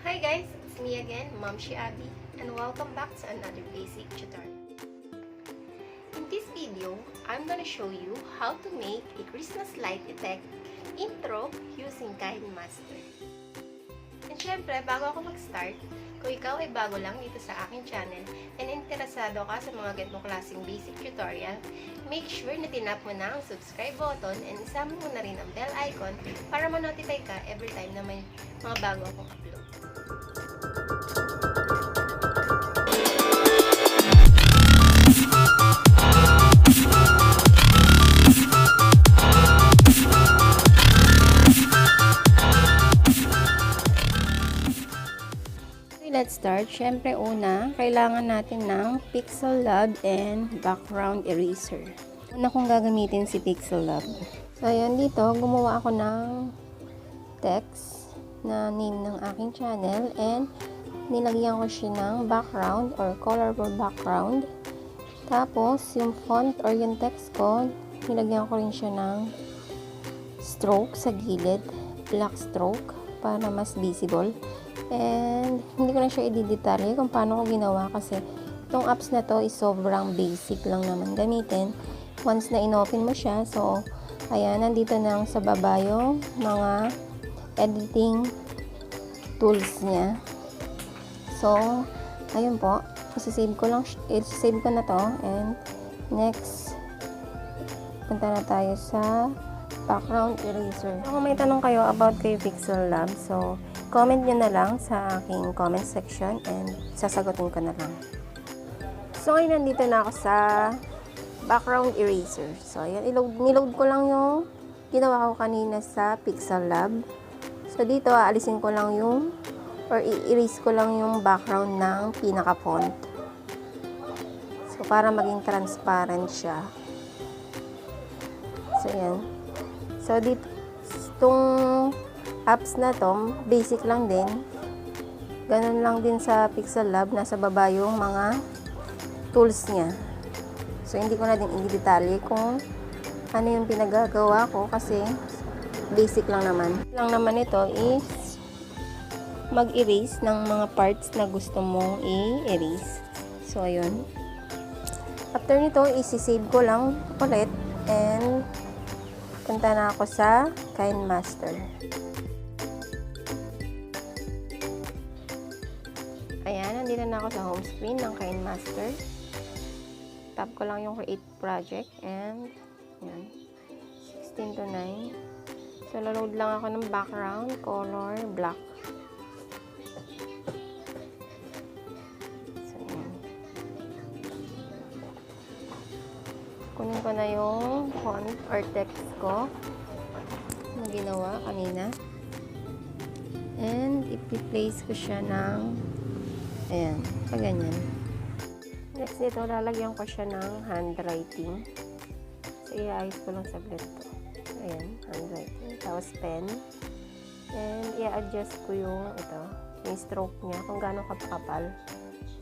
Hi guys, it's me again, Momshi Abby, and welcome back to another basic tutorial. In this video, I'm gonna show you how to make a Christmas light effect intro using Kinemaster. And syempre, bago ako mag-start, kung ikaw ay bago lang dito sa aking channel and interesado ka sa mga ganitong klaseng basic tutorial, make sure na tinap mo na ang subscribe button and isama mo na rin ang bell icon para ma-notify ka every time na may mga bago akong upload. Let's start. Syempre una, kailangan natin ng Pixel Lab and background eraser. Una kong gagamitin si Pixel Lab. So ayan, dito gumawa ako ng text na name ng aking channel and nilagyan ko siya ng background or colorful background. Tapos yung font or yung text ko, nilagyan ko rin siya ng stroke sa gilid, black stroke para mas visible. And hindi ko na siya i-detalye kung paano ko ginawa kasi itong apps na to is sobrang basic lang naman gamitin once na in-open mo siya. So ayan, nandito na sa baba yung mga editing tools niya. So ayun po, i-save ko na to. And next, punta na tayo sa background eraser. Kung may tanong kayo about kay Pixel Lab, so comment nyo na lang sa aking comment section and sasagutin ko na lang. So ngayon nandito na ako sa background eraser. So ayan, niload ko lang yung ginawa ko kanina sa Pixel Lab. So dito aalisin ko lang yung or i-erase ko lang yung background ng pinaka font. So para maging transparent siya. So ayan. So dito itong apps na to, basic lang din. Ganun lang din sa Pixel Lab, nasa baba yung mga tools niya. So hindi ko na din i-detalye kung ano yung pinagagawa ko kasi basic lang naman. Lang naman ito is mag-erase ng mga parts na gusto mong i-erase. So ayun. After nito, isi-save ko lang ulit and punta na ako sa Kinemaster. Ayan, nandito na ako sa home screen ng Kinemaster. Tap ko lang yung create project and yan, 16 to 9. So, load lang ako ng background, color, black. So, yan. Kunin ko na yung font or text ko na ginawa kanina. And, i-place ko siya ng ayan, ganyan. Next nito, lalagyan ko siya ng handwriting. So, i-ayos ko lang saglit to. Ayan, handwriting. Tapos pen. And, i-adjust ko yung stroke niya, kung gaano kapakapal.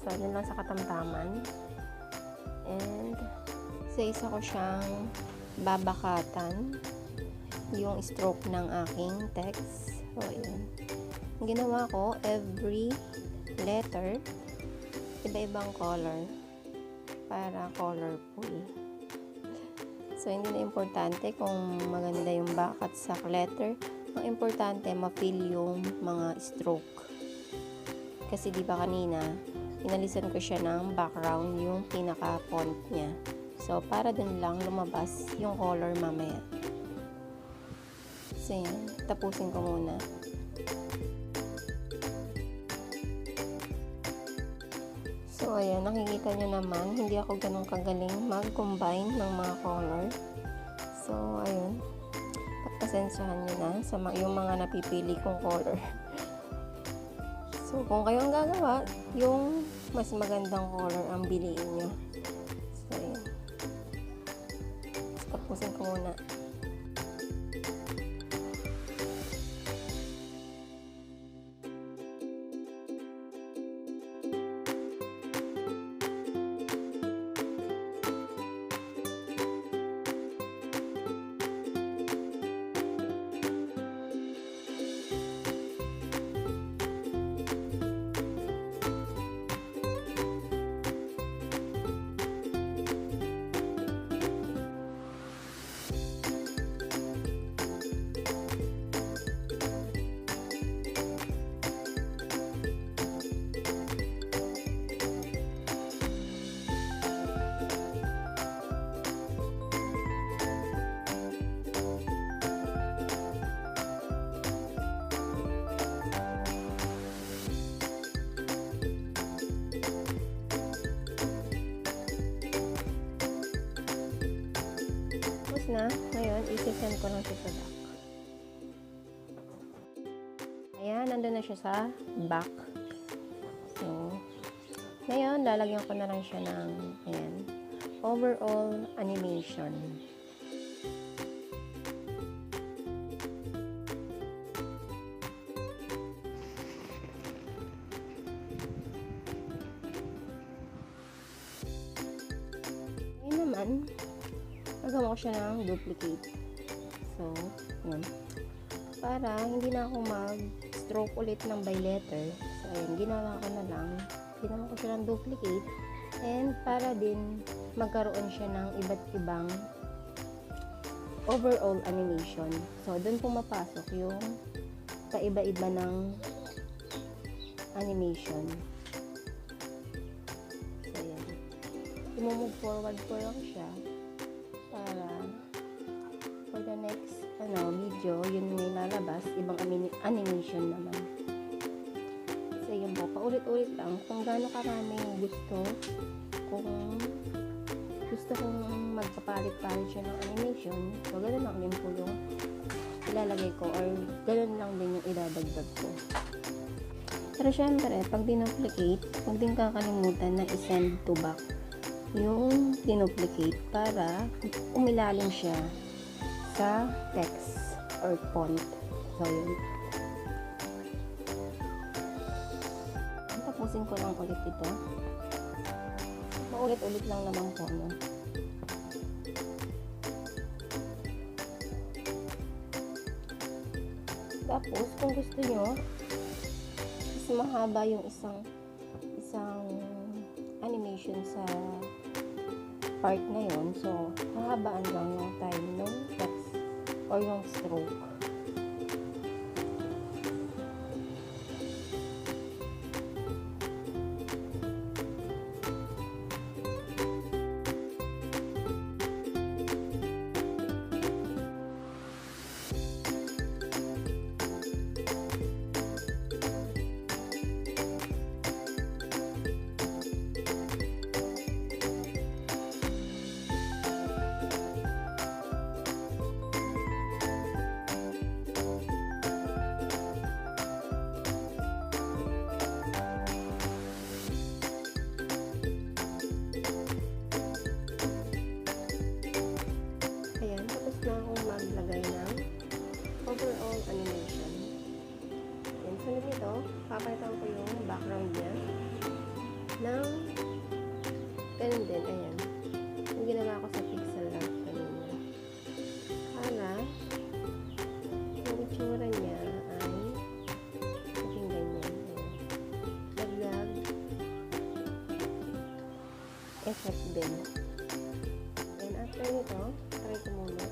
So, yun lang sa katamtaman. And, sa isa ko siyang babakatan yung stroke ng aking text. So, ayan. Ang ginawa ko, every letter, iba-ibang color para colorful. So, hindi na importante kung maganda yung back at sa letter. Ang importante, ma-fill yung mga stroke. Kasi di ba kanina, inalisan ko siya ng background yung pinaka-font niya. So, para dun lang lumabas yung color mamaya. So, yan. Tapusin ko muna. So, ayan, nakikita nyo naman, hindi ako ganun kagaling mag-combine ng mga color. So, ayun, pasensyahan nyo na sa yung mga napipili kong color. So, kung kayo ang gagawa, yung mas magandang color ang biliin nyo. So, ayan. Tapusin ko muna. na. Ngayon, isi-send ko lang siya sa back. Ayan, nandun na siya sa back. So, ngayon, lalagyan ko na lang siya ng, ayan, overall animation. Ngayon naman, gagawa ko siya ng duplicate. So, yan. Para hindi na ako mag-stroke ulit ng by letter. So, ayan, ginawa ko na lang. Ginawa ko siya ng duplicate. And para din magkaroon siya ng iba't ibang overall animation. So, dun pumapasok yung paiba-iba ng animation. So, ayan. I-move forward ko lang siya para for the next video, yun may lalabas, ibang animation naman. So, yun po, paulit-ulit lang kung gaano karami gusto kong magpapalit-palit siya ng animation. So, ganoon lang din po yung ilalagay ko or ganoon lang din yung idadagdag ko. Pero syempre, pag dinuplicate, huwag din kakalimutan na i-send to back yung dinuplicate para umilalim siya sa text or font. So, yun. Tapusin ko lang ulit ito. Maulit-ulit lang naman po, no? Tapos, kung gusto nyo, mas mahaba yung isang animation sa part na yun. So, hahabaan lang yung time ng text or yung stroke. Na akong maglagay ng overall animation. Yan. Sunod nito, papalitan ko yung background niya ng ganun din. Ayan. Yung ginawa ko sa pixel lab kanina. Para yung itsura niya ay maging ganyan. Dagdag effect din. And after nito, try ko muna.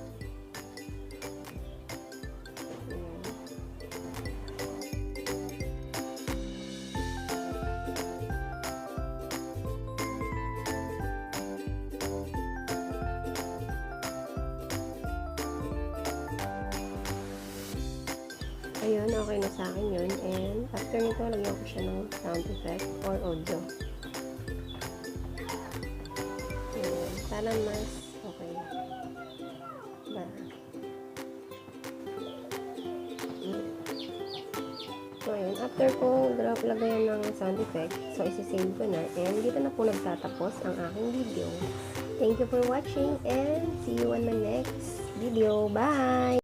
Ayun, okay na sa akin yun. And after nito, lagyan ko siya ng sound effect or audio. Ayun, para mas okay. So, ayun. After ko lagayan ng sound effect, so isi-save ko na. And dito na po nagtatapos ang aking video. Thank you for watching and see you on my next video. Bye!